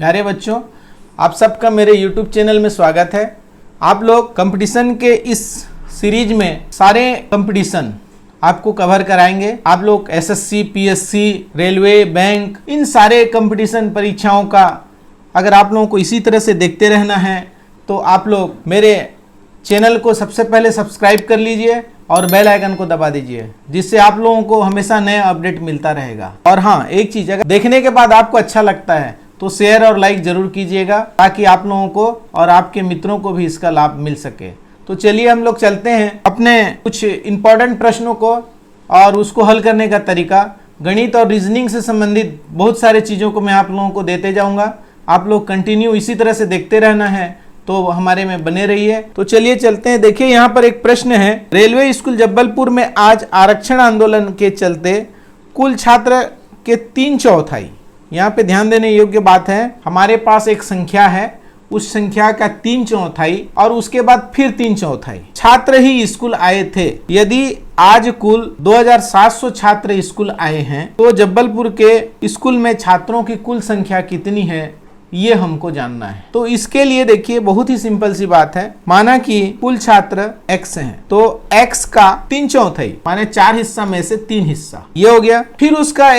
प्यारे बच्चों, आप सबका मेरे YouTube चैनल में स्वागत है। आप लोग कंपटीशन के इस सीरीज में सारे कंपटीशन आपको कवर कराएंगे। आप लोग एसएससी, पीएससी, रेलवे, बैंक, इन सारे कंपटीशन परीक्षाओं का अगर आप लोगों को इसी तरह से देखते रहना है तो आप लोग मेरे चैनल को सबसे पहले सब्सक्राइब कर लीजिए और बेल आइकन को दबा दीजिए, जिससे आप लोगों को हमेशा नया अपडेट मिलता रहेगा। और हाँ, एक चीज़, अगर देखने के बाद आपको अच्छा लगता है तो शेयर और लाइक जरूर कीजिएगा, ताकि आप लोगों को और आपके मित्रों को भी इसका लाभ मिल सके। तो चलिए हम लोग चलते हैं अपने कुछ इंपॉर्टेंट प्रश्नों को और उसको हल करने का तरीका। गणित और रीजनिंग से संबंधित बहुत सारे चीज़ों को मैं आप लोगों को देते जाऊंगा। आप लोग कंटिन्यू इसी तरह से देखते रहना है, तो हमारे में बने रहिए। तो चलिए चलते हैं। देखिए यहाँ पर एक प्रश्न है, रेलवे स्कूल जबलपुर में आज आरक्षण आंदोलन के चलते कुल छात्र के 3/4। यहाँ पे ध्यान देने योग्य बात है, हमारे पास एक संख्या है, उस संख्या का 3/4 और उसके बाद फिर 3/4 छात्र ही स्कूल आए थे। यदि आज कुल 2700 छात्र स्कूल आए हैं तो जबलपुर के स्कूल में छात्रों की कुल संख्या कितनी है, ये हमको जानना है। तो इसके लिए देखिए बहुत ही सिंपल सी बात है। माना कि कुल छात्र x हैं, तो x का 3/4 माने 4 हिस्सा में से 3 हिस्सा, ये हो गया। फिर उसका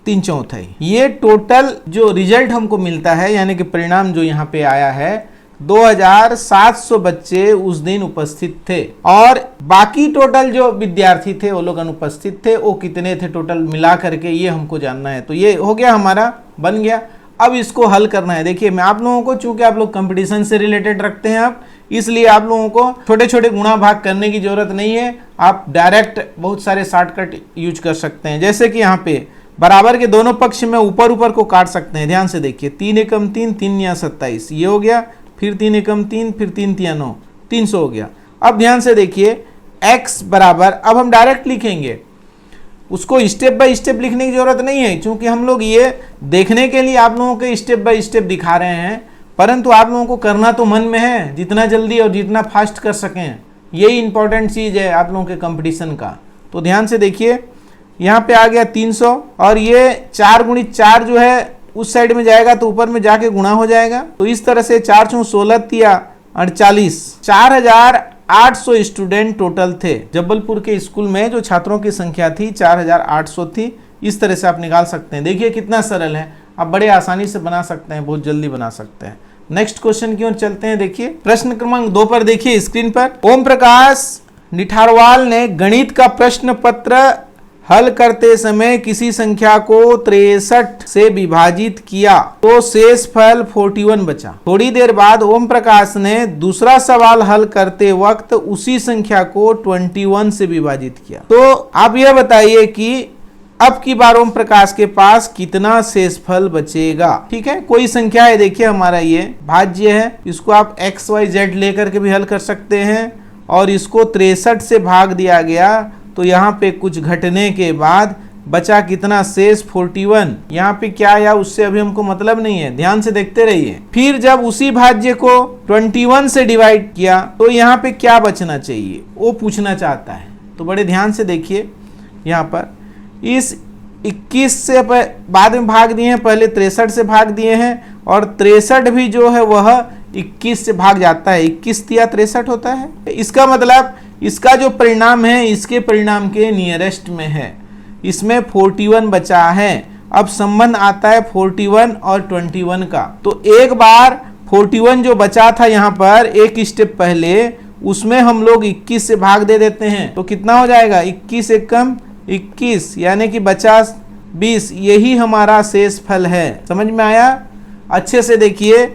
3/4, ये टोटल जो रिजल्ट हमको मिलता है, यानी कि परिणाम जो यहाँ पे आया है, 2700 बच्चे उस दिन उपस्थित थे और बाकी टोटल जो विद्यार्थी थे वो लोग अनुपस्थित थे। वो कितने थे टोटल मिला करके, ये हमको जानना है। तो ये हो गया, हमारा बन गया। अब इसको हल करना है। देखिए मैं आप लोगों को, चूंकि आप लोग कंपटीशन से रिलेटेड रखते हैं आप, इसलिए आप लोगों को छोटे छोटे गुणा भाग करने की जरूरत नहीं है। आप डायरेक्ट बहुत सारे शॉर्टकट यूज कर सकते हैं। जैसे कि यहाँ पे बराबर के दोनों पक्ष में ऊपर ऊपर को काट सकते हैं। ध्यान से देखिए, 3 एकम 3, 3 या 27, ये हो गया। फिर 3 एकम 3, फिर 3 तिया 9, 300 हो गया। अब ध्यान से देखिए, x बराबर, अब हम डायरेक्ट लिखेंगे, उसको स्टेप बाय स्टेप लिखने की जरूरत नहीं है, क्योंकि हम लोग ये देखने के लिए आप लोगों को स्टेप बाय स्टेप दिखा रहे हैं, परंतु आप लोगों को करना तो मन में है, जितना जल्दी और जितना फास्ट कर सकें, यही इंपॉर्टेंट चीज़ है आप लोगों के कंपटीशन का। तो ध्यान से देखिए, यहाँ पे आ गया 300 और ये 4 × 4 जो है उस साइड में जाएगा तो ऊपर में जाके गुणा हो जाएगा। तो इस तरह से 4 × 16 तिया 48, 4800 स्टूडेंट टोटल थे जबलपुर के स्कूल में। जो छात्रों की संख्या थी 4800 थी। इस तरह से आप निकाल सकते हैं। देखिए कितना सरल है, आप बड़े आसानी से बना सकते हैं, बहुत जल्दी बना सकते हैं। नेक्स्ट क्वेश्चन की ओर चलते हैं। देखिए प्रश्न क्रमांक 2 पर देखिए स्क्रीन पर, ओम प्रकाश निठारवाल ने गणित का प्रश्न पत्र हल करते समय किसी संख्या को 63 से विभाजित किया तो शेष फल 41 बचा। थोड़ी देर बाद ओम प्रकाश ने दूसरा सवाल हल करते वक्त उसी संख्या को 21 से विभाजित किया। तो आप यह बताइए कि अब की बार ओम प्रकाश के पास कितना शेष फल बचेगा। ठीक है, कोई संख्या है, देखिए हमारा ये भाज्य है, इसको आप XYZ लेकर के भी हल कर सकते हैं और इसको 63 से भाग दिया गया तो यहाँ पे कुछ घटने के बाद बचा कितना, शेष 41। यहाँ पे क्या आया उससे अभी हमको मतलब नहीं है, ध्यान से देखते रहिए। फिर जब उसी भाज्य को 21 से डिवाइड किया तो यहाँ पे क्या बचना चाहिए, वो पूछना चाहता है। तो बड़े ध्यान से देखिए, यहाँ पर इस 21 से बाद में भाग दिए हैं, पहले 63 से भाग दिए हैं और 63 भी जो है वह 21 से भाग जाता है। 21 तिया 63 होता है। इसका मतलब इसका जो परिणाम है इसके परिणाम के नियरेस्ट में है, इसमें 41 बचा है। अब संबंध आता है 41 और 21 का। तो एक बार 41 जो बचा था यहाँ पर एक स्टेप पहले, उसमें हम लोग 21 से भाग दे देते हैं तो कितना हो जाएगा, 21 एकम 21, यानी कि बचा 20। यही हमारा शेष फल है। समझ में आया? अच्छे से देखिए,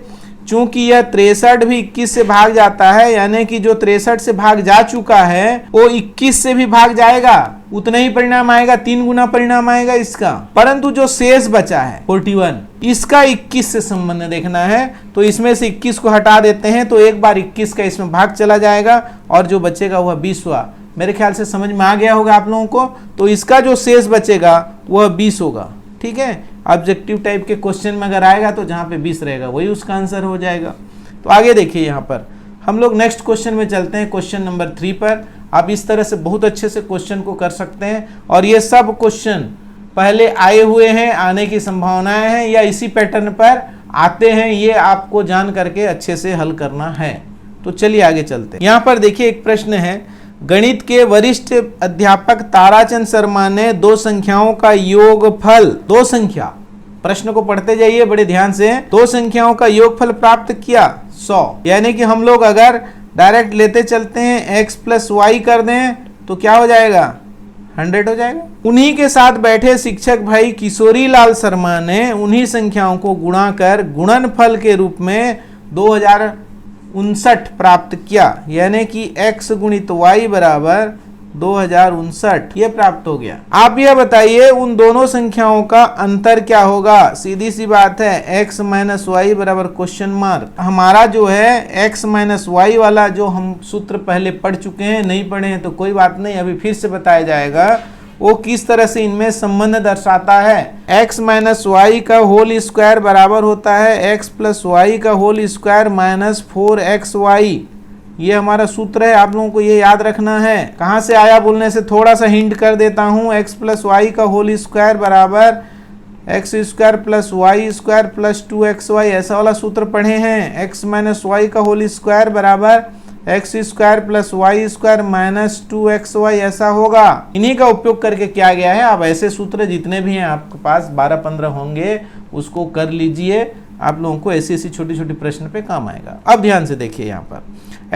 चूंकि यह 63 भी 21 से भाग जाता है, यानी कि जो 63 से भाग जा चुका है वो 21 से भी भाग जाएगा, उतना ही परिणाम आएगा, 3 गुना परिणाम आएगा इसका। परंतु जो शेष बचा है 41, इसका 21 से संबंध देखना है, तो इसमें से 21 को हटा देते हैं तो एक बार 21 का इसमें भाग चला जाएगा और जो बचेगा वह 20 हुआ। मेरे ख्याल से समझ में आ गया होगा आप लोगों को। तो इसका जो शेष बचेगा वह 20 होगा। ठीक है, ऑब्जेक्टिव टाइप के क्वेश्चन में अगर आएगा तो जहाँ पे 20 रहेगा वही उसका आंसर हो जाएगा। तो आगे देखिए, यहाँ पर हम लोग नेक्स्ट क्वेश्चन में चलते हैं, क्वेश्चन नंबर 3 पर। आप इस तरह से बहुत अच्छे से क्वेश्चन को कर सकते हैं और ये सब क्वेश्चन पहले आए हुए हैं, आने की संभावनाएं हैं या इसी पैटर्न पर आते हैं, ये आपको जान करके अच्छे से हल करना है। तो चलिए आगे चलते हैं। यहाँ पर देखिए एक प्रश्न है, गणित के वरिष्ठ अध्यापक ताराचंद शर्मा ने दो संख्याओं का योगफल, दो संख्या, प्रश्न को पढ़ते जाइए बड़े ध्यान से, दो संख्याओं का योगफल प्राप्त किया 100। यानी कि हम लोग अगर डायरेक्ट लेते चलते हैं x प्लस वाई कर दें तो क्या हो जाएगा, 100 हो जाएगा। उन्हीं के साथ बैठे शिक्षक भाई किशोरी लाल शर्मा ने उन्हीं संख्याओं को गुणा कर गुणनफल के रूप में 2059 प्राप्त किया। यानी कि x गुणित y बराबर 2059 ये प्राप्त हो गया। आप यह बताइए उन दोनों संख्याओं का अंतर क्या होगा। सीधी सी बात है, x माइनस वाई बराबर क्वेश्चन मार्क। हमारा जो है x माइनस वाई वाला जो हम सूत्र पहले पढ़ चुके हैं, नहीं पढ़े हैं तो कोई बात नहीं, अभी फिर से बताया जाएगा वो किस तरह से इनमें संबंध दर्शाता है। x माइनस वाई का होल स्क्वायर बराबर होता है x प्लस वाई का होल स्क्वायर माइनस 4xy। ये हमारा सूत्र है, आप लोगों को ये याद रखना है। कहाँ से आया बोलने से थोड़ा सा हिंट कर देता हूँ। x प्लस वाई का होल स्क्वायर बराबर x square plus y square plus 2xy, ऐसा वाला सूत्र पढ़े हैं। x माइनस वाई का होल स्क्वायर बराबर x square plus y square minus 2xy, ऐसा होगा। इन्हीं का उपयोग करके किया गया है। अब ऐसे सूत्र जितने भी हैं आपके पास 12-15 होंगे, उसको कर लीजिए, आप लोगों को ऐसी ऐसी छोटी छोटी प्रश्न पे काम आएगा। अब ध्यान से देखिए, यहाँ पर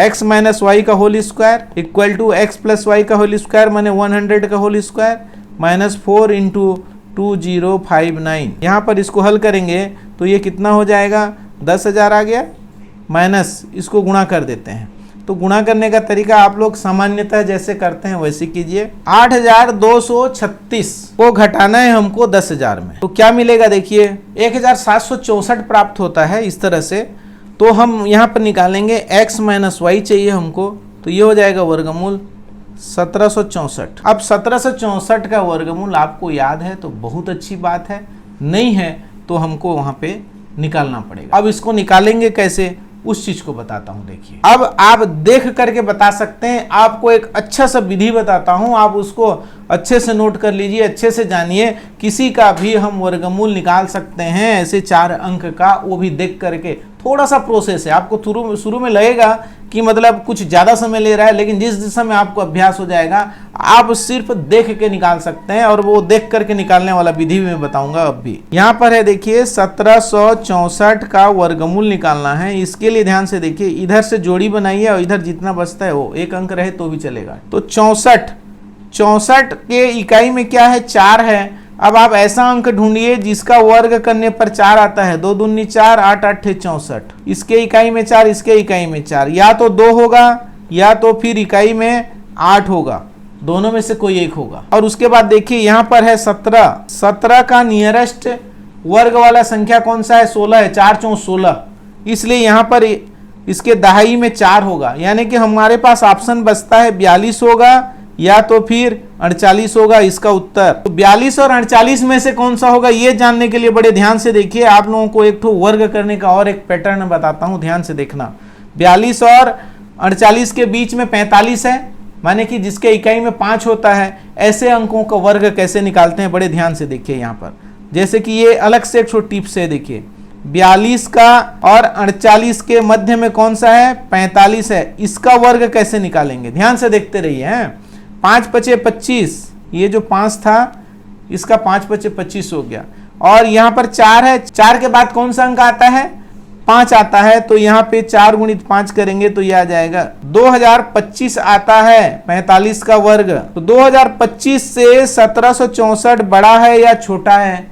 x माइनस वाई का whole square equal to x plus y का होल स्क्वायर माने 100 का होल स्क्वायर माइनस 4 इंटू 2059। यहाँ पर इसको हल करेंगे तो ये कितना हो जाएगा, 10,000 आ गया, माइनस इसको गुणा कर देते हैं। तो गुणा करने का तरीका आप लोग सामान्यतः जैसे करते हैं वैसे कीजिए। 8,236 को घटाना है हमको 10,000 में, तो क्या मिलेगा देखिए 1,764 प्राप्त होता है। इस तरह से तो हम यहाँ पर निकालेंगे x माइनस वाई चाहिए हमको, तो ये हो जाएगा वर्गमूल 1764। अब 1764 का वर्गमूल आपको याद है तो बहुत अच्छी बात है, नहीं है तो हमको वहाँ पे निकालना पड़ेगा। अब इसको निकालेंगे कैसे, उस चीज को बताता हूं। देखिए अब आप देख करके बता सकते हैं, आपको एक अच्छा सा विधि बताता हूं, आप उसको अच्छे से नोट कर लीजिए, अच्छे से जानिए। किसी का भी हम वर्गमूल निकाल सकते हैं ऐसे 4 अंक का, वो भी देख करके। थोड़ा सा प्रोसेस है, आपको शुरू में लगेगा कि मतलब कुछ ज़्यादा समय ले रहा है, लेकिन जिस समय आपको अभ्यास हो जाएगा आप सिर्फ देख के निकाल सकते हैं, और वो देख करके निकालने वाला विधि भी मैं बताऊंगा अब भी। यहाँ पर है देखिए 1764 का वर्गमूल निकालना है। इसके लिए ध्यान से देखिए, इधर से जोड़ी बनाइए और इधर जितना बचता है वो एक अंक रहे तो भी चलेगा। तो 64 के इकाई में क्या है, 4 है। अब आप ऐसा अंक ढूंढिए जिसका वर्ग करने पर 4 आता है। 2 दूनी 4, 8 8 64। इसके इकाई में 4, इसके इकाई में 4, या तो 2 होगा या तो फिर इकाई में 8 होगा, दोनों में से कोई एक होगा। और उसके बाद देखिए यहाँ पर है 17 का नियरेस्ट वर्ग वाला संख्या कौन सा है, 16 है। 4 4 16, इसलिए यहाँ पर इसके दहाई में 4 होगा। यानी कि हमारे पास ऑप्शन बचता है 42 होगा या तो फिर 48 होगा इसका उत्तर। तो 42 और 48 में से कौन सा होगा ये जानने के लिए बड़े ध्यान से देखिए। आप लोगों को एक ठो वर्ग करने का और एक पैटर्न बताता हूं, ध्यान से देखना। 42 और 48 के बीच में 45 है, माने कि जिसके इकाई में 5 होता है। ऐसे अंकों का वर्ग कैसे निकालते हैं, बड़े ध्यान से देखिए। यहाँ पर जैसे कि ये अलग से एक छोटी टिप्स है, देखिए 42 का और 48 के मध्य में कौन सा है, 45 है। इसका वर्ग कैसे निकालेंगे, ध्यान से देखते रहिए। हैं 5 पचे 25, ये जो 5 था इसका 5 पचे 25 हो गया। और यहाँ पर 4 है, 4 के बाद कौन सा अंक आता है, 5 आता है। तो यहाँ पे 4 गुणित 5 करेंगे तो ये आ जाएगा 2025 आता है 45 का वर्ग। तो 2025 से 1764 बड़ा है या छोटा है,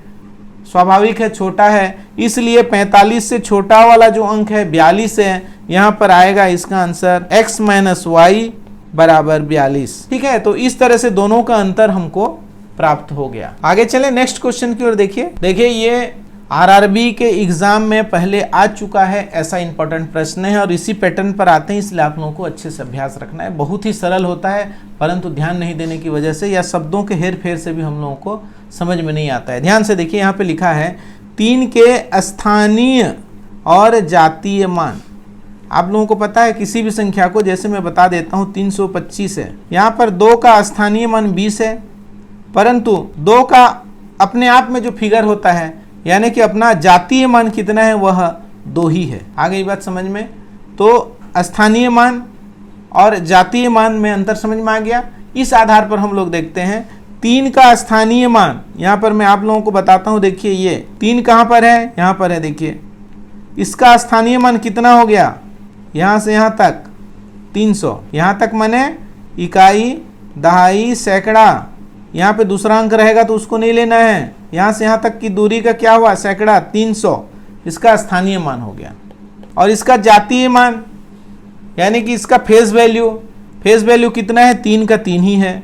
स्वाभाविक है छोटा है, इसलिए 45 से छोटा वाला जो अंक है 42 है। यहाँ पर आएगा इसका आंसर x माइनस वाई बराबर 42। ठीक है, तो इस तरह से दोनों का अंतर हमको प्राप्त हो गया। आगे चले नेक्स्ट क्वेश्चन की ओर। देखिए ये आरआरबी के एग्जाम में पहले आ चुका है, ऐसा इंपॉर्टेंट प्रश्न है और इसी पैटर्न पर आते हैं, इसलिए आप लोगों को अच्छे से अभ्यास रखना है। बहुत ही सरल होता है, परंतु ध्यान नहीं देने की वजह से या शब्दों के हेर फेर से भी हम लोगों को समझ में नहीं आता है। ध्यान से देखिए, यहाँ पे लिखा है 3 के स्थानीय और जातीय मान। आप लोगों को पता है किसी भी संख्या को, जैसे मैं बता देता हूँ 325 है, यहाँ पर 2 का स्थानीय मान 20 है, परंतु 2 का अपने आप में जो फिगर होता है यानी कि अपना जातीय मान कितना है, वह 2 ही है। आ गई बात समझ में? तो स्थानीय मान और जातीय मान में अंतर समझ में आ गया। इस आधार पर हम लोग देखते हैं 3 का स्थानीय मान, यहाँ पर मैं आप लोगों को बताता हूँ। देखिए ये 3 कहाँ पर है, यहाँ पर है। देखिए इसका स्थानीय मान कितना हो गया, यहाँ से यहाँ तक 300। यहाँ तक माने इकाई, दहाई, सैकड़ा। यहाँ पे दूसरा अंक रहेगा तो उसको नहीं लेना है। यहाँ से यहाँ तक की दूरी का क्या हुआ, सैकड़ा, 300। इसका स्थानीय मान हो गया। और इसका जातीय मान यानी कि इसका फेस वैल्यू कितना है, 3 का 3 ही है।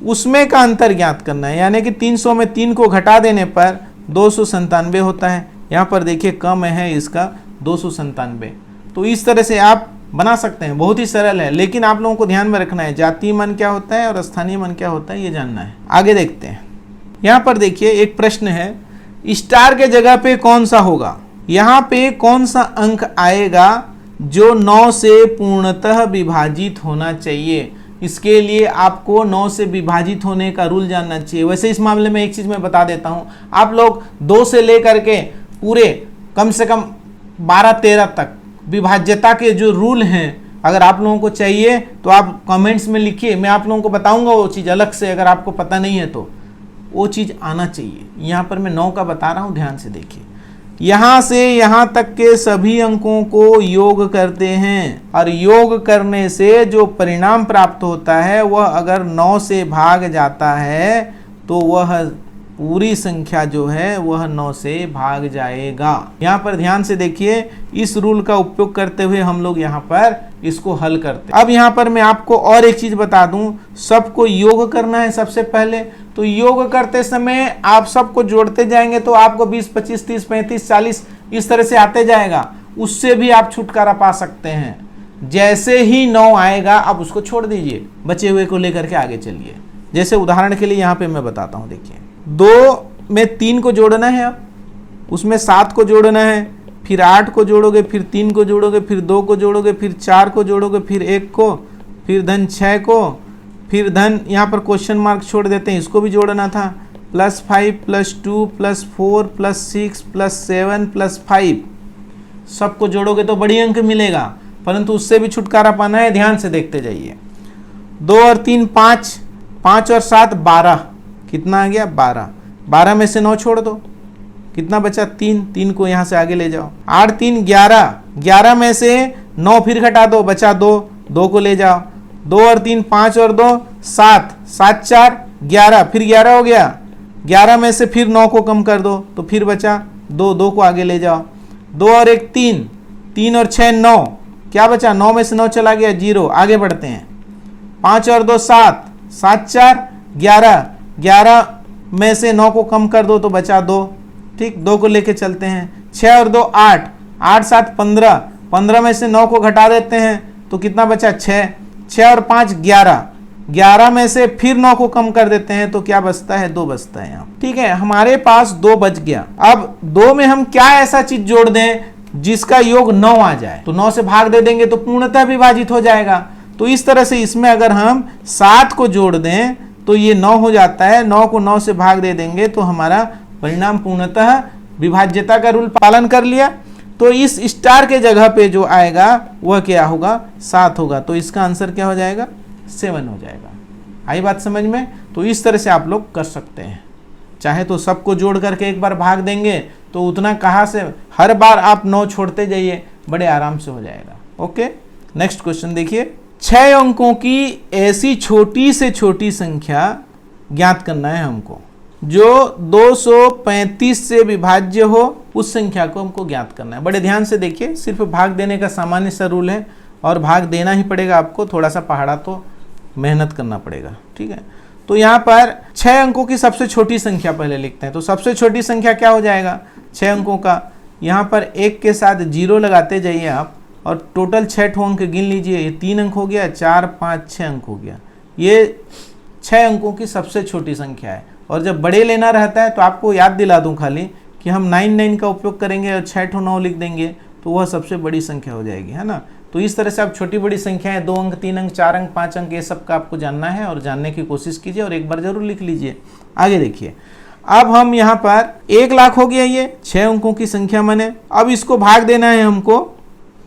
उसमें का अंतर ज्ञात करना है, यानी कि 300 में 3 को घटा देने पर 297 होता है। यहाँ पर देखिए कम है इसका 297। तो इस तरह से आप बना सकते हैं, बहुत ही सरल है। लेकिन आप लोगों को ध्यान में रखना है जातीय मान क्या होता है और स्थानीय मान क्या होता है, ये जानना है। आगे देखते हैं। यहाँ पर देखिए एक प्रश्न है, स्टार के जगह पे कौन सा होगा। यहाँ पे कौन सा अंक आएगा जो 9 से पूर्णतः विभाजित होना चाहिए। इसके लिए आपको 9 से विभाजित होने का रूल जानना चाहिए। वैसे इस मामले में एक चीज मैं बता देता हूं, आप लोग 2 से लेकर के पूरे कम से कम 12-13 तक विभाज्यता के जो रूल हैं, अगर आप लोगों को चाहिए तो आप कमेंट्स में लिखिए, मैं आप लोगों को बताऊंगा वो चीज़ अलग से। अगर आपको पता नहीं है तो वो चीज़ आना चाहिए। यहाँ पर मैं 9 का बता रहा हूँ, ध्यान से देखिए। यहाँ से यहाँ तक के सभी अंकों को योग करते हैं और योग करने से जो परिणाम प्राप्त होता है वह अगर 9 से भाग जाता है तो वह पूरी संख्या जो है वह 9 से भाग जाएगा। यहाँ पर ध्यान से देखिए, इस रूल का उपयोग करते हुए हम लोग यहाँ पर इसको हल करते हैं। अब यहाँ पर मैं आपको और एक चीज बता दूं, सबको योग करना है सबसे पहले। तो योग करते समय आप सबको जोड़ते जाएंगे तो आपको 20, 25, 30, 35, 40 इस तरह से आते जाएगा। उससे भी आप छुटकारा पा सकते हैं। जैसे ही 9 आएगा आप उसको छोड़ दीजिए, बचे हुए को लेकर के आगे चलिए। जैसे उदाहरण के लिए यहाँ पे मैं बताता हूँ, देखिए 2 में 3 को जोड़ना है, अब उसमें 7 को जोड़ना है, फिर 8 को जोड़ोगे, फिर 3 को जोड़ोगे, फिर 2 को जोड़ोगे, फिर 4 को जोड़ोगे, फिर 1 को, फिर धन 6 को, फिर धन यहाँ पर क्वेश्चन मार्क छोड़ देते हैं, इसको भी जोड़ना था, +5 +2 +4 +6 +7 +5। सबको जोड़ोगे तो बड़ी अंक मिलेगा, परंतु उससे भी छुटकारा पाना है। ध्यान से देखते जाइए। 2 और 3 5, 5 और 7 12, कितना आ गया 12। 12 में से 9 छोड़ दो, कितना बचा 3, 3 को यहाँ से आगे ले जाओ। 8 3 11, 11 में से 9 फिर घटा दो, बचा 2, 2 को ले जाओ। 2 और 3 5 और 2 7, 7 4 11, फिर 11 हो गया। 11 में से फिर 9 को कम कर दो तो फिर बचा 2, 2 को आगे ले जाओ। 2 और 1 3, 3 और 6 9, क्या बचा 9 में से 9 चला गया 0। आगे बढ़ते हैं। 5 और 2 7, 7 4 11, 11 में से 9 को कम कर दो तो बचा 2, ठीक, 2 को लेके चलते हैं। 6 और 2 8, 8 7 15, 15 में से 9 को घटा देते हैं तो कितना बचा 6, 6 और 5 11, 11 में से फिर 9 को कम कर देते हैं तो क्या बचता है 2 बचता है यहाँ, ठीक है। हमारे पास 2 बच गया। अब 2 में हम क्या ऐसा चीज जोड़ दें जिसका योग 9 आ जाए, तो 9 से भाग दे देंगे तो पूर्णतः विभाजित हो जाएगा। तो इस तरह से इसमें अगर हम 7 को जोड़ दें तो ये 9 हो जाता है। 9 को 9 से भाग दे देंगे तो हमारा परिणाम पूर्णतः विभाज्यता का रूल पालन कर लिया। तो इस स्टार के जगह पे जो आएगा वह क्या होगा 7 होगा। तो इसका आंसर क्या हो जाएगा 7 हो जाएगा। आई बात समझ में? तो इस तरह से आप लोग कर सकते हैं। चाहे तो सबको जोड़ करके एक बार भाग देंगे तो उतना कहाँ से, हर बार आप 9 छोड़ते जाइए, बड़े आराम से हो जाएगा। ओके, नेक्स्ट क्वेश्चन देखिए। 6 अंकों की ऐसी छोटी से छोटी संख्या ज्ञात करना है हमको जो 235 से विभाज्य हो, उस संख्या को हमको ज्ञात करना है। बड़े ध्यान से देखिए, सिर्फ भाग देने का सामान्य सा रूल है और भाग देना ही पड़ेगा आपको, थोड़ा सा पहाड़ा तो मेहनत करना पड़ेगा, ठीक है। तो यहाँ पर 6 अंकों की सबसे छोटी संख्या पहले लिखते हैं। तो सबसे छोटी संख्या क्या हो जाएगा 6 अंकों का, यहाँ पर 1 के साथ 0 लगाते जाइए आप और टोटल 6 अंक गिन लीजिए। ये 3 अंक हो गया, 4 5 6 अंक हो गया। ये 6 अंकों की सबसे छोटी संख्या है। और जब बड़े लेना रहता है तो आपको याद दिला दूं खाली कि हम 9 का उपयोग करेंगे और 6 9 लिख देंगे तो वह सबसे बड़ी संख्या हो जाएगी, है ना। तो इस तरह से आप छोटी बड़ी संख्याएं 2 अंक 3 अंक 4 अंक 5 अंक ये सब का आपको जानना है और जानने की कोशिश कीजिए और एक बार जरूर लिख लीजिए। आगे देखिए, अब हम यहाँ पर 1 लाख हो गया, ये 6 अंकों की संख्या माने। अब इसको भाग देना है हमको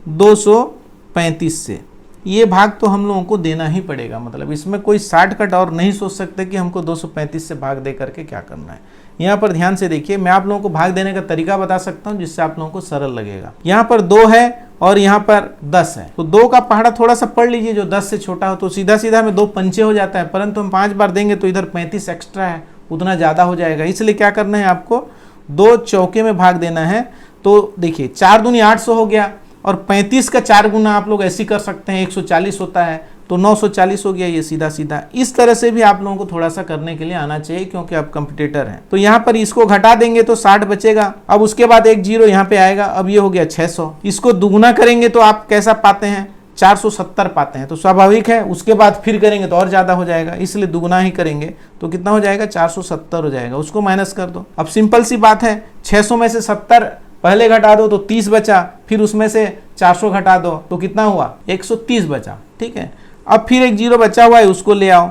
235 से। ये भाग तो हम लोगों को देना ही पड़ेगा, मतलब इसमें कोई शॉर्टकट और नहीं सोच सकते कि हमको 235 से भाग दे करके क्या करना है। यहाँ पर ध्यान से देखिए, मैं आप लोगों को भाग देने का तरीका बता सकता हूँ जिससे आप लोगों को सरल लगेगा। यहाँ पर 2 है और यहाँ पर 10 है, तो 2 का पहाड़ा थोड़ा सा पढ़ लीजिए जो 10 से छोटा हो, तो सीधा सीधा में 2 पंचे हो जाता है, परंतु हम 5 बार देंगे तो इधर 35 एक्स्ट्रा है, उतना ज़्यादा हो जाएगा। इसलिए क्या करना है आपको, 2 चौके में भाग देना है। तो देखिए 4 दूनी 800 हो गया, और 35 का 4 गुना आप लोग ऐसे कर सकते हैं, 140 होता है, तो 940 हो गया ये सीधा सीधा। इस तरह से भी आप लोगों को थोड़ा सा करने के लिए आना चाहिए, क्योंकि आप कंपटीटर हैं। तो यहाँ पर इसको घटा देंगे तो 60 बचेगा। अब उसके बाद एक 0 यहाँ पे आएगा। अब ये हो गया 600। इसको दुगुना करेंगे तो आप कैसा पाते हैं, 470 पाते हैं, तो स्वाभाविक है उसके बाद फिर करेंगे तो और ज्यादा हो जाएगा, इसलिए दुगुना ही करेंगे। तो कितना हो जाएगा, 470 हो जाएगा। उसको माइनस कर दो। अब सिंपल सी बात है, 600 में से 70 पहले घटा दो तो 30 बचा, फिर उसमें से 400 घटा दो तो कितना हुआ, 130 बचा। ठीक है, अब फिर एक 0 बचा हुआ है, उसको ले आओ।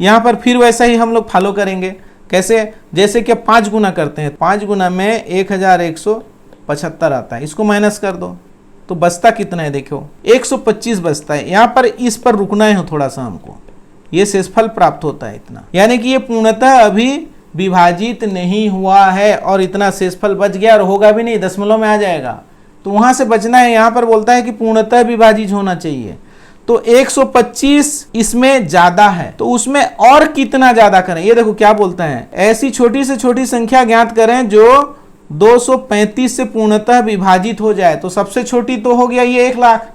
यहाँ पर फिर वैसा ही हम लोग फॉलो करेंगे। कैसे, जैसे कि 5 गुना करते हैं, 5 गुना में 1175 आता है, इसको माइनस कर दो तो बचता कितना है, देखो 125 बचता है। यहाँ पर इस पर रुकना है थोड़ा सा हमको, ये शेषफल प्राप्त होता है इतना, यानी कि ये पूर्णतः अभी विभाजित नहीं हुआ है और इतना शेषफल बच गया, और होगा भी नहीं, दशमलव में आ जाएगा, तो वहां से बचना है। यहाँ पर बोलता है कि पूर्णतः विभाजित होना चाहिए, तो 125 इसमें ज्यादा है, तो उसमें और कितना ज्यादा करें। ये देखो क्या बोलता है, ऐसी छोटी से छोटी संख्या ज्ञात करें जो 235 से पूर्णतः विभाजित हो जाए। तो सबसे छोटी तो हो गया ये 1 लाख।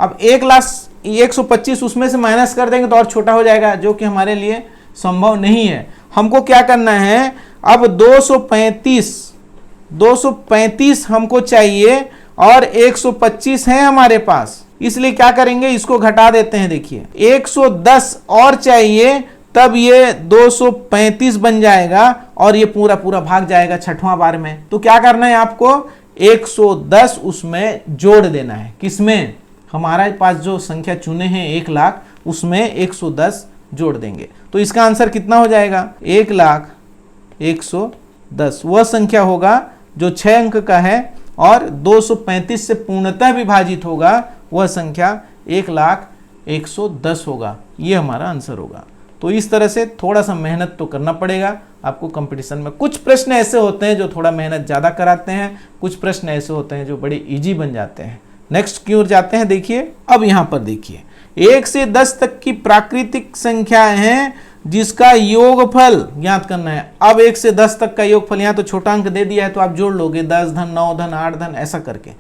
अब 1 लाख 125 उसमें से माइनस कर देंगे तो और छोटा हो जाएगा, जो कि हमारे लिए संभव नहीं है। हमको क्या करना है, अब 235 हमको चाहिए और 125 है हमारे पास, इसलिए क्या करेंगे, इसको घटा देते हैं। देखिए 110 और चाहिए, तब ये 235 बन जाएगा और ये पूरा पूरा भाग जाएगा 6वां बार में। तो क्या करना है आपको, 110 उसमें जोड़ देना है। किसमें, हमारे पास जो संख्या चुने हैं 1 लाख, उसमें 110 जोड़ देंगे। तो इसका आंसर कितना हो जाएगा, 1,01,10 वह संख्या होगा जो 6 अंक का है और 235 से पूर्णतः विभाजित होगा, वह संख्या 1,01,10 होगा। ये हमारा आंसर होगा। तो इस तरह से थोड़ा सा मेहनत तो करना पड़ेगा आपको कंपटीशन में। कुछ प्रश्न ऐसे होते हैं जो थोड़ा मेहनत ज़्यादा कराते हैं, कुछ प्रश्न ऐसे होते हैं जो बड़े इजी बन जाते हैं। नेक्स्ट की ओर जाते हैं। देखिए अब यहाँ पर देखिए 1 से 10 तक की प्राकृतिक संख्याएं हैं जिसका योगफल ज्ञात करना है। अब 1 से 10 तक का योगफल, यहाँ तो छोटा अंक दे दिया है तो आप जोड़ लोगे 10 धन 9 धन 8 धन ऐसा करके,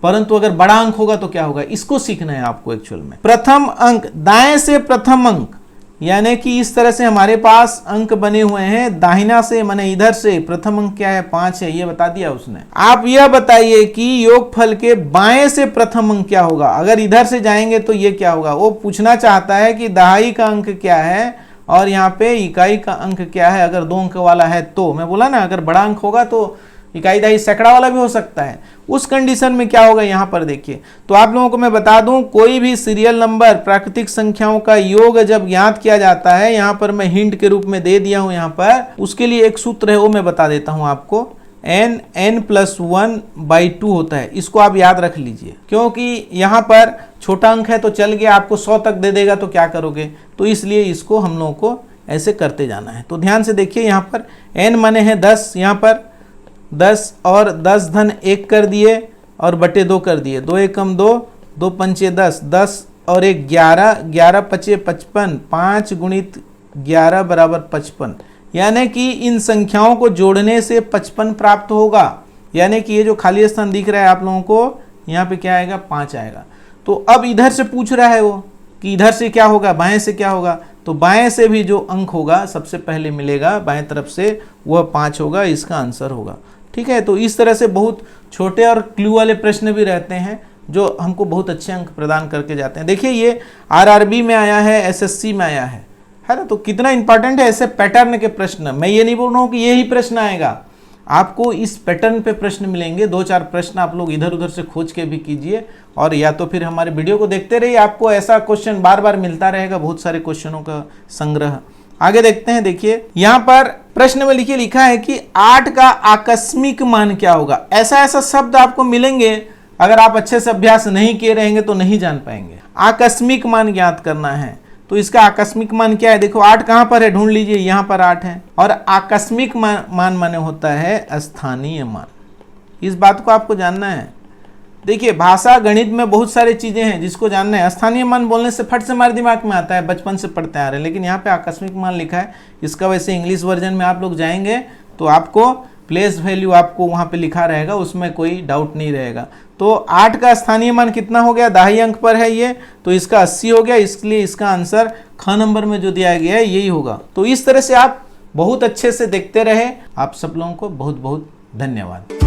परंतु अगर बड़ा अंक होगा तो क्या होगा, इसको सीखना है आपको एक्चुअल में। प्रथम अंक, दाएं से प्रथम अंक, यानी कि इस तरह से हमारे पास अंक बने हुए हैं। दाहिना से माने इधर से प्रथम अंक क्या है, 5 है, ये बता दिया उसने। आप यह बताइए कि योगफल के बाएं से प्रथम अंक क्या होगा। अगर इधर से जाएंगे तो ये क्या होगा, वो पूछना चाहता है कि दहाई का अंक क्या है और यहाँ पे इकाई का अंक क्या है। अगर 2 अंक वाला है तो मैं बोला ना, अगर बड़ा अंक होगा तो इकाई दहाई सैकड़ा वाला भी हो सकता है। उस कंडीशन में क्या होगा, यहाँ पर देखिए। तो आप लोगों को मैं बता दूं, कोई भी सीरियल नंबर प्राकृतिक संख्याओं का योग जब ज्ञात किया जाता है, यहाँ पर मैं हिंट के रूप में दे दिया हूं, यहाँ पर उसके लिए एक सूत्र है वो मैं बता देता हूं आपको। n+1/2 होता है, इसको आप याद रख लीजिए, क्योंकि यहाँ पर छोटा अंक है तो चल गया, आपको 100 तक दे देगा तो क्या करोगे, तो इसलिए इसको हम लोगों को ऐसे करते जाना है। तो ध्यान से देखिए, यहाँ पर n माने है 10, यहाँ पर 10 और 10 धन 1 कर दिए और बटे 2 कर दिए, 2 एकम 2, 2 पंचे 10, 10 और 1 11, 11 पचे 55, 5 गुणित 11 बराबर 55, यानी कि इन संख्याओं को जोड़ने से 55 प्राप्त होगा। यानी कि ये जो खाली स्थान दिख रहा है आप लोगों को, यहाँ पे क्या आएगा, 5 आएगा। तो अब इधर से पूछ रहा है वो कि इधर से क्या होगा, बाएं से क्या होगा, तो बाएं से भी जो अंक होगा सबसे पहले मिलेगा बाएं तरफ से, वह 5 होगा, इसका आंसर होगा। ठीक है, तो इस तरह से बहुत छोटे और क्लू वाले प्रश्न भी रहते हैं जो हमको बहुत अच्छे अंक प्रदान करके जाते हैं। देखिए ये आरआरबी में आया है, एसएससी में आया है ना, तो कितना इंपॉर्टेंट है ऐसे पैटर्न के प्रश्न। मैं ये नहीं बोल रहा हूँ कि यही प्रश्न आएगा, आपको इस पैटर्न पे प्रश्न मिलेंगे। 2-4 प्रश्न आप लोग इधर उधर से खोज के भी कीजिए, और या तो फिर हमारे वीडियो को देखते रहिए, आपको ऐसा क्वेश्चन बार बार मिलता रहेगा, बहुत सारे क्वेश्चनों का संग्रह आगे देखते हैं। देखिए यहाँ पर प्रश्न में लिखा है कि 8 का आकस्मिक मान क्या होगा। ऐसा ऐसा शब्द आपको मिलेंगे, अगर आप अच्छे से अभ्यास नहीं किए रहेंगे तो नहीं जान पाएंगे। आकस्मिक मान ज्ञात करना है, तो इसका आकस्मिक मान क्या है? देखो 8 कहां पर है, ढूंढ लीजिए। यहां पर 8 है। और आकस्मिक मान माने होता है स्थानीय मान। इस बात को आपको जानना है। देखिए भाषा गणित में बहुत सारी चीजें हैं जिसको जानना है। स्थानीय मान बोलने से फट से हमारे दिमाग में आता है, बचपन से पढ़ते आ रहे हैं, लेकिन यहाँ पे आकस्मिक मान लिखा है। इसका वैसे इंग्लिश वर्जन में आप लोग जाएंगे तो आपको प्लेस वैल्यू आपको वहाँ पे लिखा रहेगा, उसमें कोई डाउट नहीं रहेगा। तो 8 का स्थानीय मान कितना हो गया? दहाई अंक पर है ये, तो इसका 80 हो गया। इसलिए इसका आंसर ख नंबर में जो दिया गया है यही होगा। तो इस तरह से आप बहुत अच्छे से देखते रहे। आप सब लोगों को बहुत बहुत धन्यवाद।